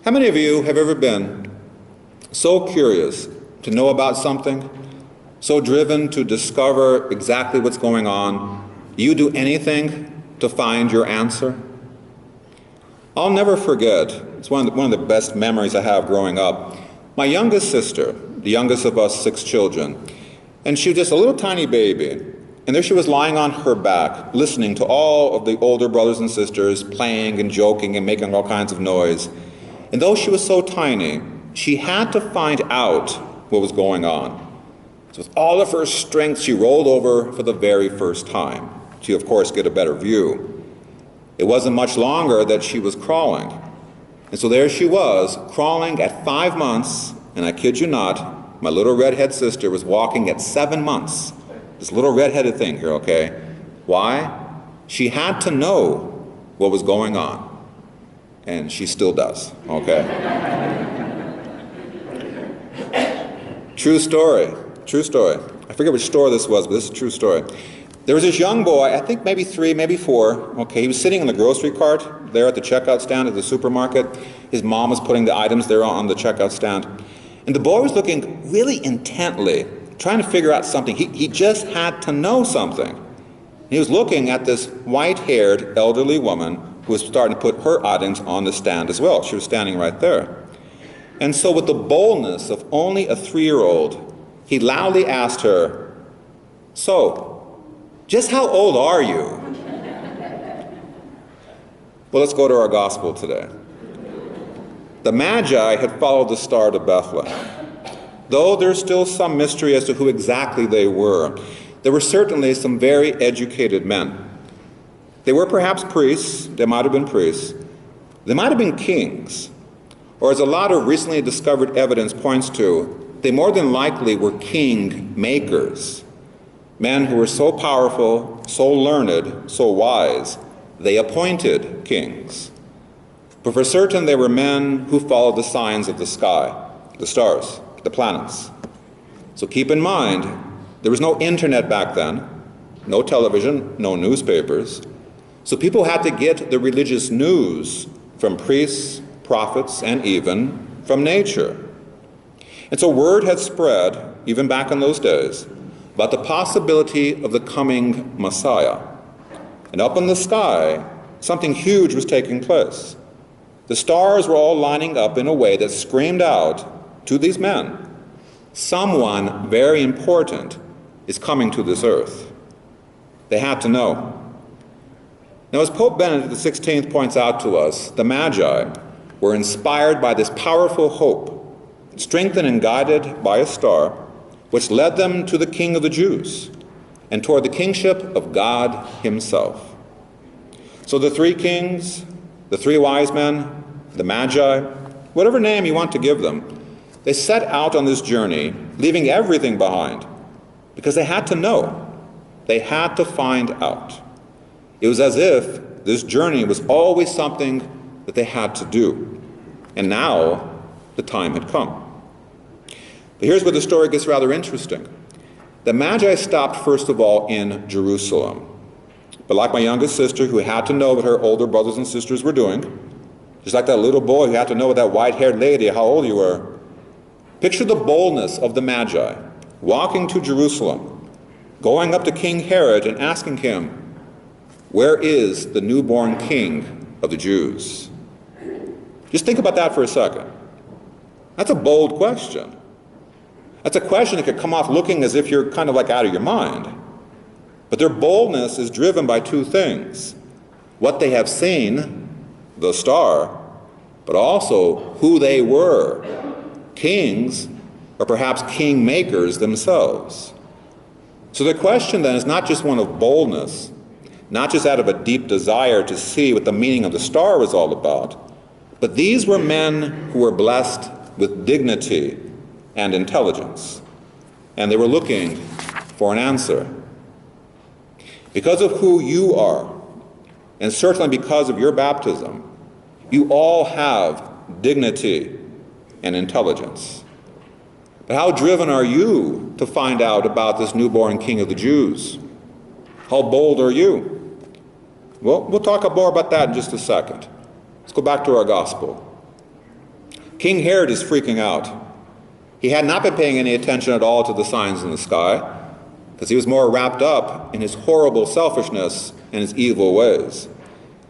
How many of you have ever been so curious to know about something, so driven to discover exactly what's going on, you do anything to find your answer? I'll never forget, it's one of the best memories I have growing up, my youngest sister, the youngest of us 6 children, and she was just a little tiny baby, and there she was lying on her back, listening to all of the older brothers and sisters playing and joking and making all kinds of noise. And though she was so tiny, she had to find out what was going on. So with all of her strength, she rolled over for the very first time to, of course, get a better view. It wasn't much longer that she was crawling. And so there she was, crawling at 5 months, and I kid you not, my little redhead sister was walking at 7 months. This little redheaded thing here, okay? Why? She had to know what was going on. And she still does, okay? True story, true story. I forget which store this was, but this is a true story. There was this young boy, I think maybe 3, maybe 4, okay, he was sitting in the grocery cart there at the checkout stand at the supermarket. His mom was putting the items there on the checkout stand. And the boy was looking really intently, trying to figure out something. He just had to know something. He was looking at this white-haired elderly woman who was starting to put her items on the stand as well. She was standing right there. And so with the boldness of only a 3-year-old, he loudly asked her, "So, just how old are you?" Well, let's go to our gospel today. The Magi had followed the star to Bethlehem. Though there's still some mystery as to who exactly they were, there were certainly some very educated men. They were perhaps priests, they might have been priests, they might have been kings, or as a lot of recently discovered evidence points to, they more than likely were king makers. Men who were so powerful, so learned, so wise, they appointed kings. But for certain, they were men who followed the signs of the sky, the stars, the planets. So keep in mind, there was no internet back then, no television, no newspapers. So people had to get the religious news from priests, prophets, and even from nature. And so word had spread, even back in those days, about the possibility of the coming Messiah. And up in the sky, something huge was taking place. The stars were all lining up in a way that screamed out to these men, someone very important is coming to this earth. They had to know. Now, as Pope Benedict XVI points out to us, the Magi were inspired by this powerful hope, strengthened and guided by a star, which led them to the King of the Jews and toward the kingship of God himself. So the 3 kings, the 3 wise men, the Magi, whatever name you want to give them, they set out on this journey, leaving everything behind, because they had to know. They had to find out. It was as if this journey was always something that they had to do. And now the time had come. But here's where the story gets rather interesting. The Magi stopped, first of all, in Jerusalem. But like my youngest sister, who had to know what her older brothers and sisters were doing, just like that little boy who had to know with that white-haired lady how old you were, picture the boldness of the Magi, walking to Jerusalem, going up to King Herod and asking him, "Where is the newborn king of the Jews?" Just think about that for a second. That's a bold question. That's a question that could come off looking as if you're kind of like out of your mind. But their boldness is driven by 2 things. What they have seen, the star, but also who they were, kings, or perhaps king makers themselves. So the question then is not just one of boldness, not just out of a deep desire to see what the meaning of the star was all about, but these were men who were blessed with dignity and intelligence, and they were looking for an answer. Because of who you are, and certainly because of your baptism, you all have dignity and intelligence. But how driven are you to find out about this newborn King of the Jews? How bold are you? Well, we'll talk more about that in just a second. Let's go back to our gospel. King Herod is freaking out. He had not been paying any attention at all to the signs in the sky, because he was more wrapped up in his horrible selfishness and his evil ways.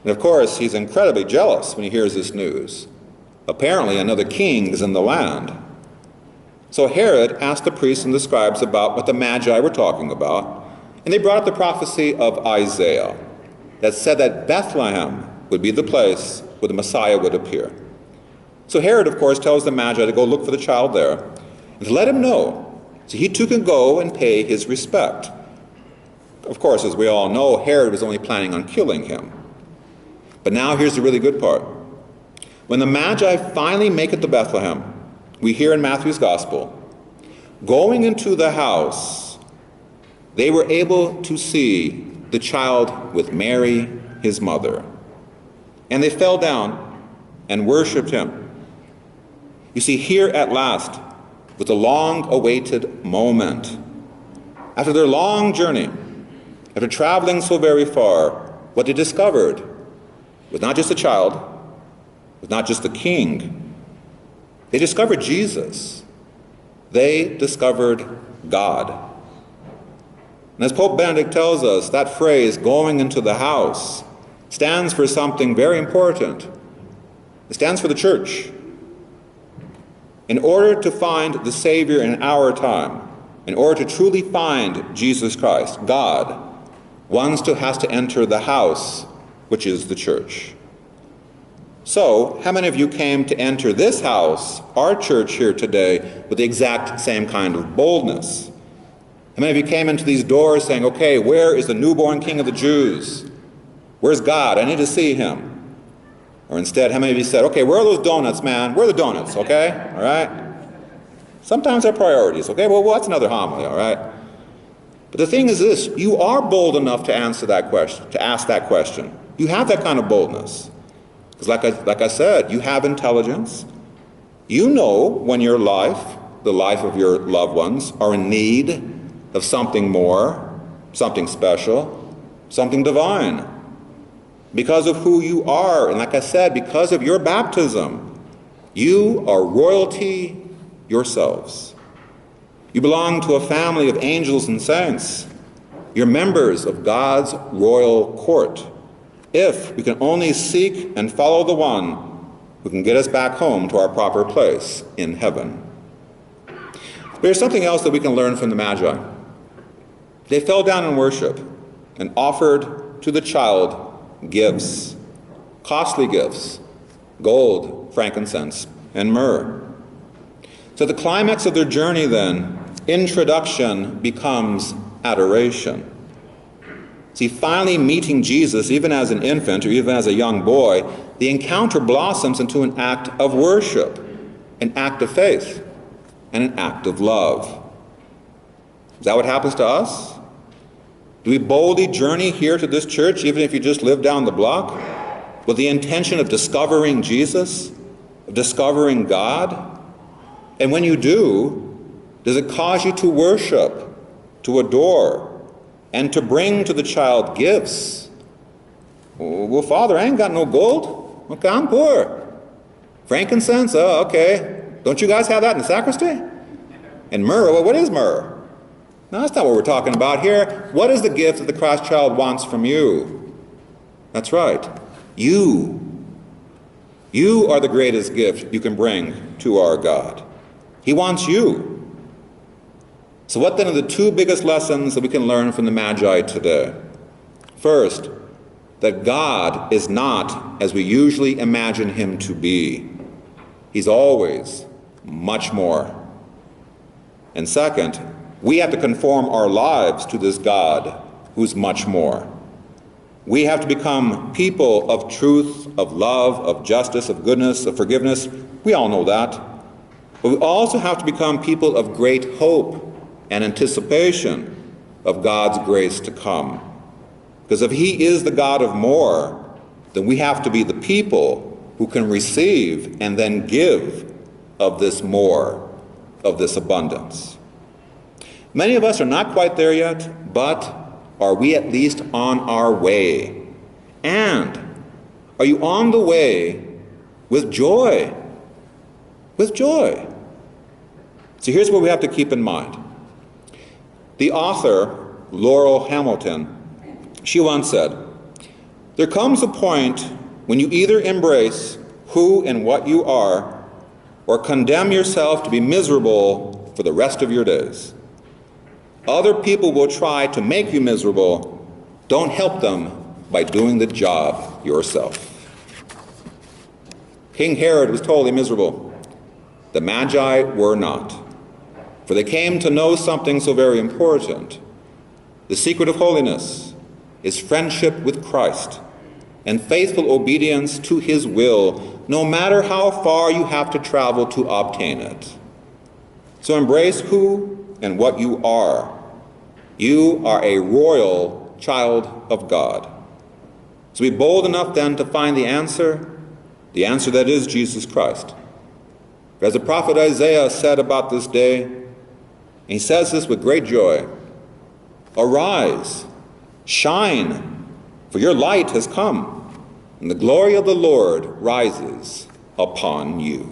And of course, he's incredibly jealous when he hears this news. Apparently, another king is in the land. So Herod asked the priests and the scribes about what the Magi were talking about, and they brought up the prophecy of Isaiah that said that Bethlehem would be the place where the Messiah would appear. So Herod, of course, tells the Magi to go look for the child there and to let him know so he too can go and pay his respect. Of course, as we all know, Herod was only planning on killing him. But now here's the really good part. When the Magi finally make it to Bethlehem, we hear in Matthew's Gospel, going into the house, they were able to see the child with Mary, his mother. And they fell down and worshiped him. You see, here at last was the long-awaited moment. After their long journey, after traveling so very far, what they discovered was not just a child, was not just the king. They discovered Jesus. They discovered God. And as Pope Benedict tells us, that phrase, going into the house, stands for something very important. It stands for the church. In order to find the Savior in our time, in order to truly find Jesus Christ, God, one still has to enter the house, which is the church. So, how many of you came to enter this house, our church here today, with the exact same kind of boldness? How many of you came into these doors saying, okay, where is the newborn King of the Jews? Where's God? I need to see him. Or instead, how many of you said, okay, where are those donuts, man? Where are the donuts, okay? All right? Sometimes our priorities, okay? Well, that's another homily, all right? But the thing is this, you are bold enough to answer that question, to ask that question. You have that kind of boldness. Because like I said, you have intelligence. You know when your life, the life of your loved ones, are in need of something more, something special, something divine. Because of who you are, and like I said, because of your baptism, you are royalty yourselves. You belong to a family of angels and saints. You're members of God's royal court. If we can only seek and follow the one who can get us back home to our proper place in heaven. But there's something else that we can learn from the Magi. They fell down in worship and offered to the child gifts, costly gifts, gold, frankincense, and myrrh. So the climax of their journey then, introduction becomes adoration. See, finally meeting Jesus, even as an infant or even as a young boy, the encounter blossoms into an act of worship, an act of faith, and an act of love. Is that what happens to us? Do we boldly journey here to this church, even if you just live down the block, with the intention of discovering Jesus, of discovering God? And when you do, does it cause you to worship, to adore, and to bring to the child gifts? Well, Father, I ain't got no gold. Okay, I'm poor. Frankincense? Oh, okay. Don't you guys have that in the sacristy? And myrrh? Well, what is myrrh? No, that's not what we're talking about here. What is the gift that the Christ child wants from you? That's right. You. You are the greatest gift you can bring to our God. He wants you. So what then are the two biggest lessons that we can learn from the Magi today? First, that God is not as we usually imagine him to be. He's always much more. And second, we have to conform our lives to this God who's much more. We have to become people of truth, of love, of justice, of goodness, of forgiveness. We all know that. But we also have to become people of great hope and anticipation of God's grace to come. Because if he is the God of more, then we have to be the people who can receive and then give of this more, of this abundance. Many of us are not quite there yet, but are we at least on our way? And are you on the way with joy? with joy. So here's what we have to keep in mind. The author, Laurel Hamilton, she once said, "There comes a point when you either embrace who and what you are or condemn yourself to be miserable for the rest of your days. Other people will try to make you miserable. Don't help them by doing the job yourself." King Herod was totally miserable. The Magi were not, for they came to know something so very important. The secret of holiness is friendship with Christ and faithful obedience to his will, no matter how far you have to travel to obtain it. So embrace who and what you are. You are a royal child of God. So be bold enough then to find the answer that is Jesus Christ. As the prophet Isaiah said about this day, and he says this with great joy, "Arise, shine, for your light has come, and the glory of the Lord rises upon you."